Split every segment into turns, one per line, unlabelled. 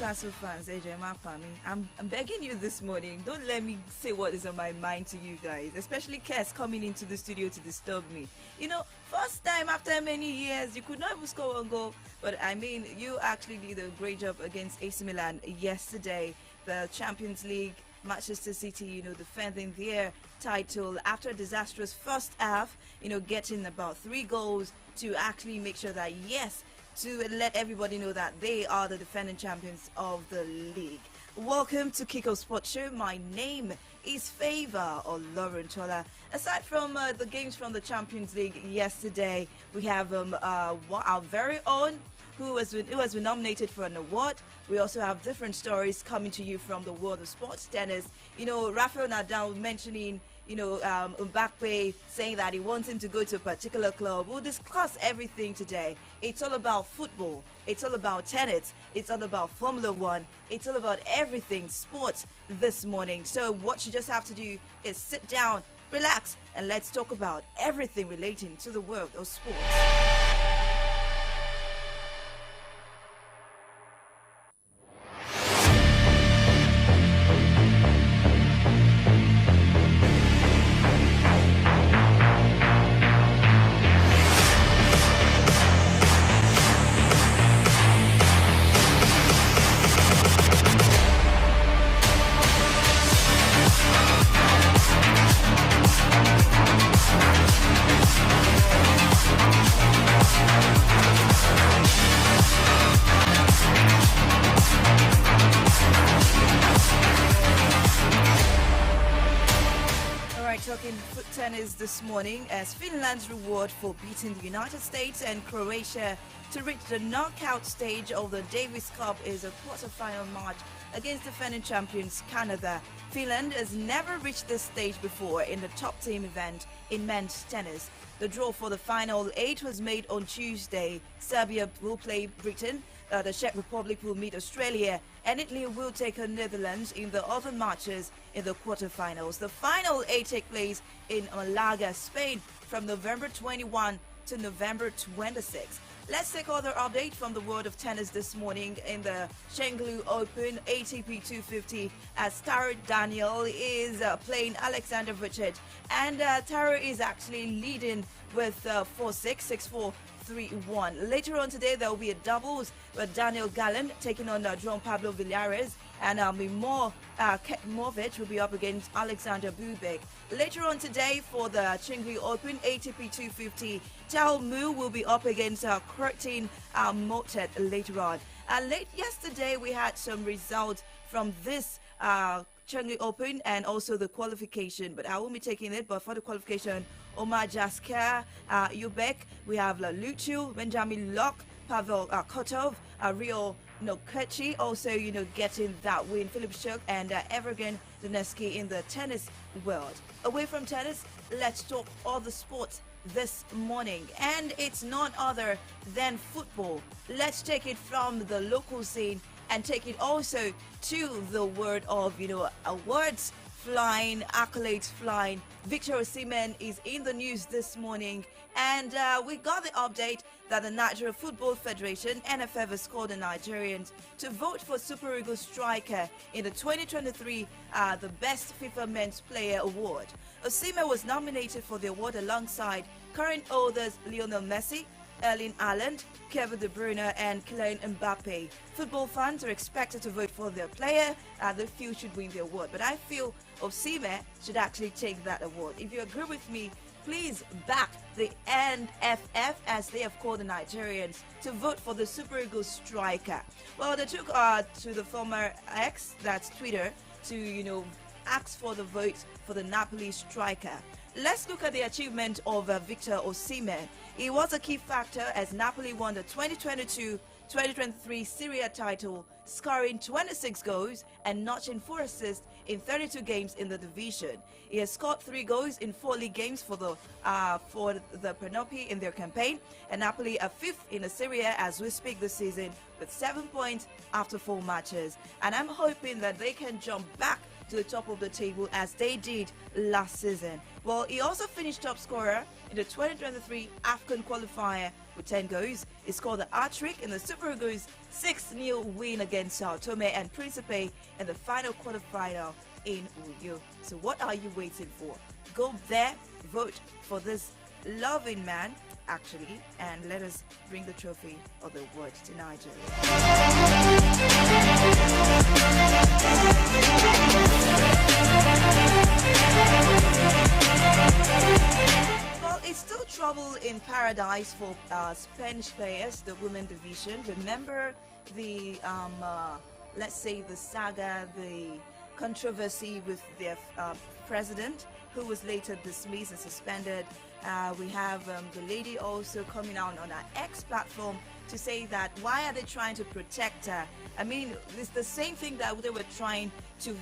Newcastle fans, I'm begging you this morning. Don't let me say what is on my mind to you guys, especially Kes coming into the studio to disturb me. First time after many years, you could not even score one goal. But I mean, you actually did a great job against AC Milan yesterday. The Champions League, Manchester City, defending their title after a disastrous first half, getting about 3 goals to actually make sure that, yes, to let everybody know that they are the defending champions of the league. Welcome to Kiko Sports Show. My name is Favor Olorunthola. Aside from the games from the Champions League yesterday, we have our very own who has been nominated for an award. We also have different stories coming to you from the world of sports tennis. Rafael Nadal mentioning Mbappe saying that he wants him to go to a particular club. We'll discuss everything today. It's all about football. It's all about tennis. It's all about Formula One. It's all about everything sports this morning. So what you just have to do is sit down, relax, and let's talk about everything relating to the world of sports. Talking foot tennis this morning as Finland's reward for beating the United States and Croatia to reach the knockout stage of the Davis Cup is a quarter-final match against defending champions Canada. Finland has never reached this stage before in the top team event in men's tennis. The draw for the final 8 was made on Tuesday. Serbia will play Britain, the Czech Republic will meet Australia, and Italy will take on Netherlands in the other matches in the quarterfinals. The final 8 take place in Malaga, Spain from November 21 to November 26. Let's take other update from the world of tennis this morning in the Chengdu Open ATP 250 as Taro Daniel is playing Alexander Vucic, and Taro is actually leading with 4-6, 6-4, 3-1. Later on today, there will be a doubles with Daniel Gallen taking on Juan Pablo Villares, and Mimor Kekmovic will be up against Alexander Bubek. Later on today, for the Chengdu Open ATP 250, Tao Mu will be up against Curtin Motet later on. Late yesterday, we had some results from this Chengdu Open and also the qualification, but I won't be taking it. But for the qualification, Omar Jasker, Ubek, we have Luchu, Benjamin Locke, Pavel Kotov, Rio Nokechi also, getting that win. Philip Schuck and Evergen Doneski in the tennis world. Away from tennis, let's talk other sports this morning, and it's none other than football. Let's take it from the local scene and take it also to the world of, awards flying, accolades flying. Victor Osimhen is in the news this morning, and we got the update that the Nigeria Football Federation, NFF, has called the Nigerians to vote for Super Eagles striker in the 2023 the Best FIFA Men's Player Award. Osimhen was nominated for the award alongside current holders Lionel Messi, Erling Haaland, Kevin De Bruyne and Kylian Mbappe. Football fans are expected to vote for their player they feel should win the award. But I feel Osimhen should actually take that award. If you agree with me, please back the NFF as they have called the Nigerians to vote for the Super Eagles striker. Well, they took to the former X, that's Twitter, to, ask for the vote for the Napoli striker. Let's look at the achievement of Victor Osimhen. He was a key factor as Napoli won the 2022-2023 Serie A title, scoring 26 goals and notching 4 assists in 32 games in the division. He has scored 3 goals in 4 league games for the Penopi in their campaign, and Napoli are 5th in the Serie A as we speak this season with 7 points after 4 matches. And I'm hoping that they can jump back to the top of the table as they did last season. Well, he also finished top scorer in the 2023 AFCON qualifier with 10 goals. He scored the hat-trick in the Super Eagles' 6-0 win against Sao Tome and Principe in the final quarterfinal in Uyo. So what are you waiting for? Go there, vote for this loving man, actually, and let us bring the trophy or the award to Nigeria. Well, it's still trouble in paradise for Spanish players, the women division. Remember the, let's say, the saga, the controversy with their president, who was later dismissed and suspended. We have the lady also coming out on our X platform to say that why are they trying to protect her? I mean, it's the same thing that they were trying to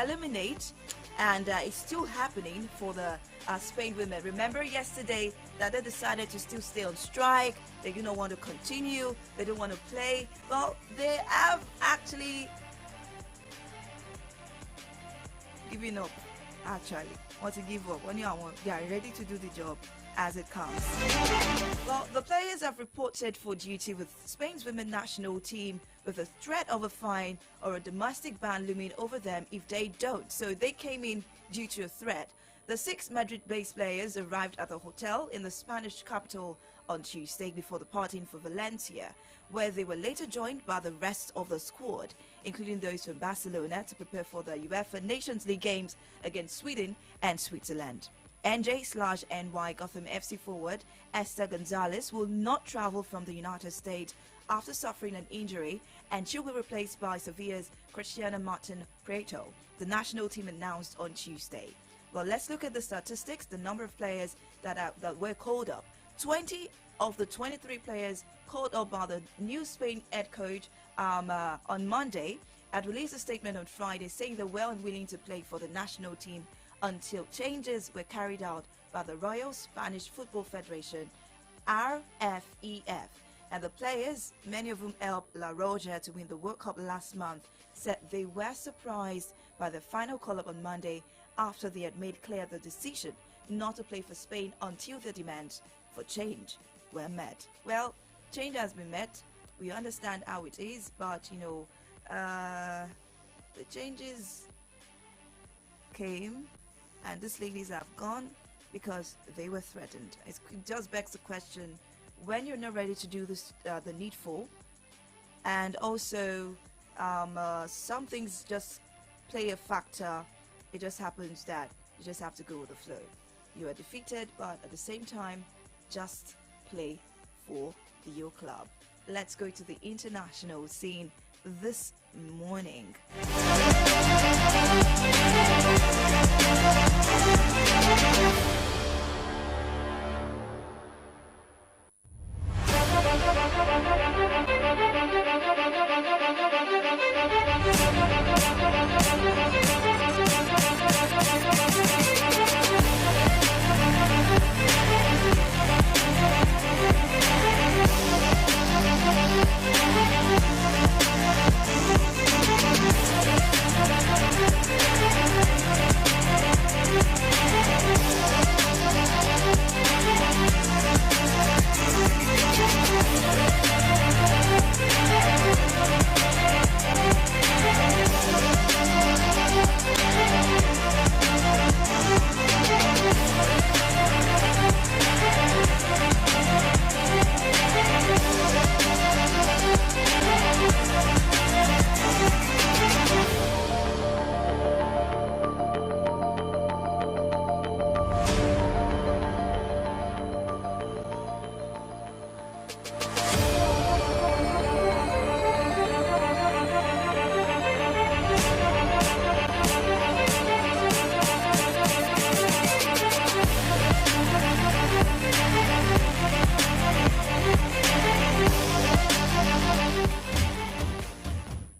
eliminate, and it's still happening for the Spain women. Remember yesterday that they decided to still stay on strike. They do not want to continue. They don't want to play. Well, they have actually given up. Actually, want to give up when you are ready to do the job as it comes. Well, the players have reported for duty with Spain's women national team with a threat of a fine or a domestic ban looming over them if they don't. So they came in due to a threat. The 6 Madrid-based players arrived at the hotel in the Spanish capital on Tuesday before departing for Valencia, where they were later joined by the rest of the squad, including those from Barcelona, to prepare for the UEFA Nations League games against Sweden and Switzerland. NJ/NY Gotham FC forward Esther Gonzalez will not travel from the United States after suffering an injury, and she'll be replaced by Sevilla's Cristiana Martin Prieto, the national team announced on Tuesday. Well, let's look at the statistics, the number of players that were called up. 20 of the 23 players called up by the new Spain head coach on Monday had released a statement on Friday saying they're well and willing to play for the national team until changes were carried out by the Royal Spanish Football Federation, RFEF. And the players, many of whom helped La Roja to win the World Cup last month, said they were surprised by the final call-up on Monday after they had made clear the decision not to play for Spain until their demands for change were met. Well, change has been met. We understand how it is, but you know, the changes came and these ladies have gone because they were threatened. It just begs the question, when you're not ready to do this, the needful, and also some things just play a factor. It just happens that you just have to go with the flow. You are defeated, but at the same time, just play for your club. Let's go to the international scene this morning.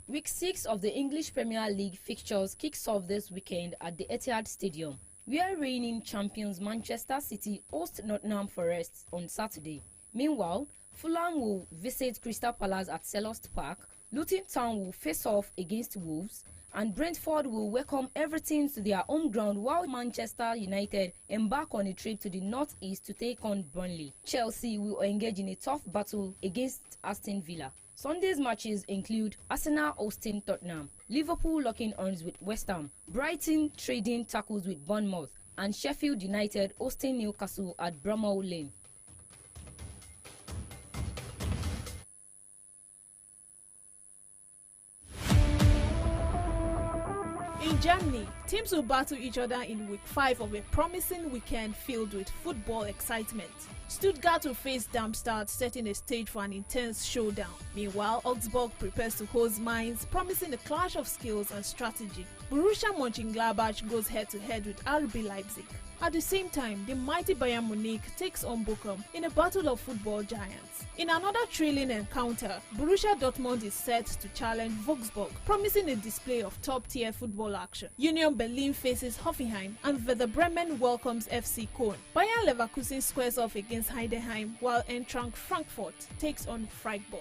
Week 6 of the English Premier League fixtures kicks off this weekend at the Etihad Stadium, where reigning champions Manchester City host Nottingham Forest on Saturday. Meanwhile, Fulham will visit Crystal Palace at Selhurst Park, Luton Town will face off against Wolves, and Brentford will welcome everything to their home ground while Manchester United embark on a trip to the northeast to take on Burnley. Chelsea will engage in a tough battle against Aston Villa. Sunday's matches include Arsenal hosting Tottenham, Liverpool locking arms with West Ham, Brighton trading tackles with Bournemouth, and Sheffield United hosting Newcastle at Bramall Lane.
In Germany, teams will battle each other in week 5 of a promising weekend filled with football excitement. Stuttgart will face Darmstadt, setting a stage for an intense showdown. Meanwhile, Augsburg prepares to host Mainz, promising a clash of skills and strategy. Borussia Mönchengladbach goes head-to-head with RB Leipzig. At the same time, the mighty Bayern Munich takes on Bochum in a battle of football giants. In another thrilling encounter, Borussia Dortmund is set to challenge Wolfsburg, promising a display of top-tier football action. Union Berlin faces Hoffenheim, and Werder Bremen welcomes FC Köln. Bayer Leverkusen squares off against Heidenheim, while Eintracht Frankfurt takes on Freiburg.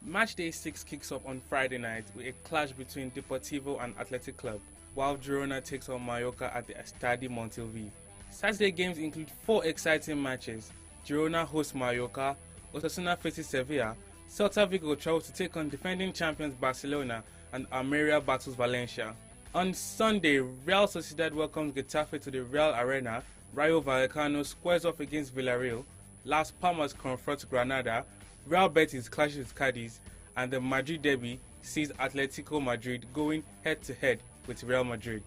Match Day 6 kicks off on Friday night with a clash between Deportivo and Athletic Club, while Girona takes on Mallorca at the Estadi Montilivi. Saturday games include 4 exciting matches. Girona hosts Mallorca, Osasuna faces Sevilla, Celta Vigo travels to take on defending champions Barcelona, and Almeria battles Valencia. On Sunday, Real Sociedad welcomes Getafe to the Real Arena, Rayo Vallecano squares off against Villarreal, Las Palmas confronts Granada, Real Betis clashes with Cadiz, and the Madrid derby sees Atletico Madrid going head-to-head with Real Madrid.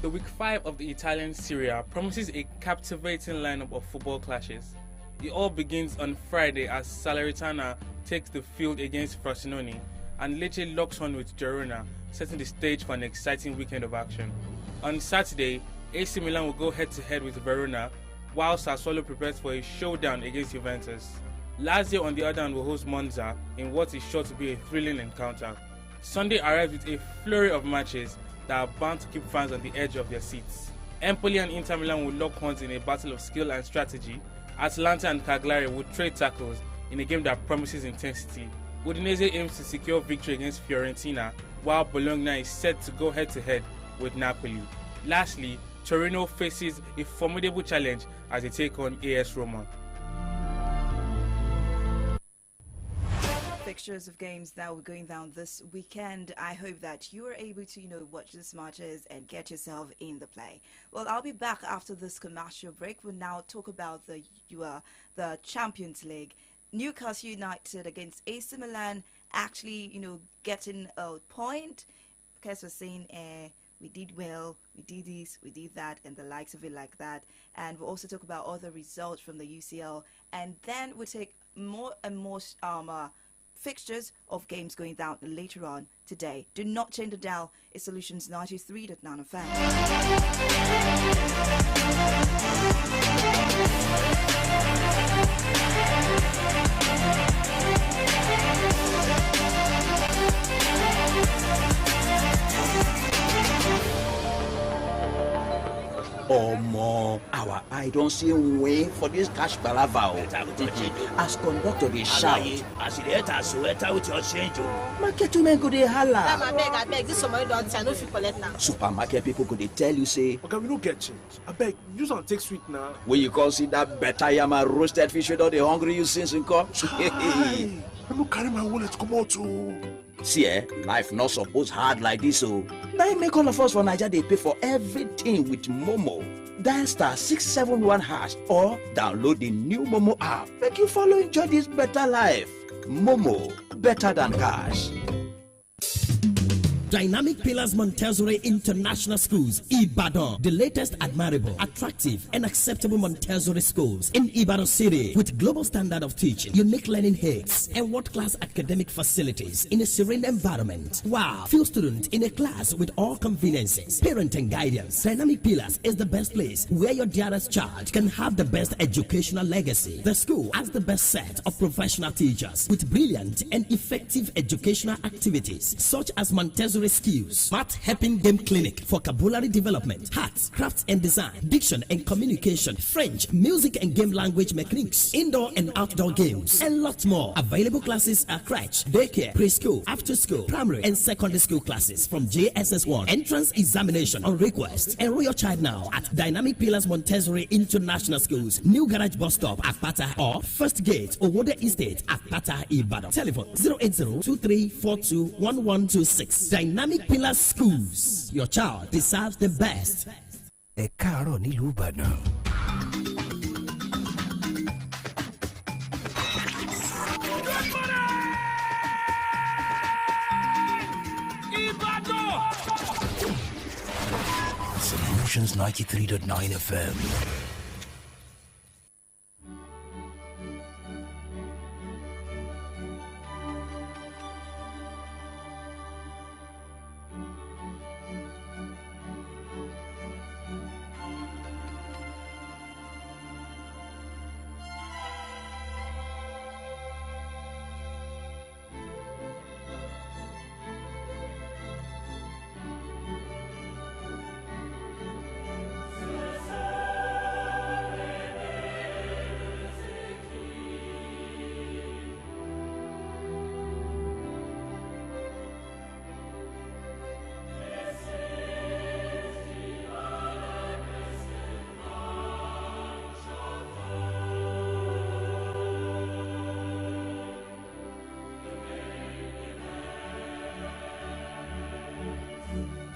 The week 5 of the Italian Serie A promises a captivating lineup of football clashes. It all begins on Friday as Salernitana takes the field against Frosinone, and Lecce locks on with Girona, setting the stage for an exciting weekend of action. On Saturday, AC Milan will go head-to-head with Verona, while Sassuolo prepares for a showdown against Juventus. Lazio, on the other hand, will host Monza in what is sure to be a thrilling encounter. Sunday arrives with a flurry of matches that are bound to keep fans on the edge of their seats. Empoli and Inter Milan will lock horns in a battle of skill and strategy. Atalanta and Cagliari will trade tackles in a game that promises intensity. Udinese aims to secure victory against Fiorentina, while Bologna is set to go head-to-head with Napoli. Lastly, Torino faces a formidable challenge as they take on AS Roma.
Fixtures of games that were going down this weekend. I hope that you are able to, watch these matches and get yourself in the play. Well, I'll be back after this commercial break. We'll now talk about the Champions League. Newcastle United against AC Milan actually, getting a point because we're saying, we did well, we did this, we did that, and the likes of it like that. And we'll also talk about other results from the UCL. And then we'll take more and more fixtures of games going down later on today. Do not change the dial. It's Solutions 93.9 FM.
Omo, our eye don't see way for this cash palava. As conductor they shout.
As it enter, so enter with your change.
Market women go dey holla.
I beg, this somebody don't say, I no fit collect now.
Supermarket people go dey tell you say.
Okay, we don't get change. I beg, use and take sweet now.
When you come see that better yama roasted fish with all the hungry you since in come.
I no carry my wallet come out too.
See, life not supposed hard like this, so now make all of us for Nigeria they pay for everything with Momo. Dial *671# or download the new Momo app. Make you follow enjoy this better life. Momo, better than cash.
Dynamic Pillars Montessori International Schools, Ibadan, the latest admirable, attractive, and acceptable Montessori schools in Ibadan City with global standard of teaching, unique learning aids, and world-class academic facilities in a serene environment. Wow! Few students in a class with all conveniences, parent and guidance. Dynamic Pillars is the best place where your dearest child can have the best educational legacy. The school has the best set of professional teachers with brilliant and effective educational activities such as Montessori Montessori skills, smart helping game clinic for vocabulary development, arts, crafts and design, diction and communication, French, music and game language mechanics, indoor and outdoor games, and lots more. Available classes are crèche, daycare, preschool, after school, primary and secondary school classes from JSS1. Entrance examination on request. Enroll your child now at Dynamic Pillars Montessori International Schools, New Garage Bus Stop, Apata, or First Gate, Owode Estate, Apata, Ibadan. Telephone 080-2342-1126. Dynamic Pillars Schools. Your child deserves the best.
Ẹ káàárọ̀ nílùú Ìbàdàn. Solutions 93.9 FM.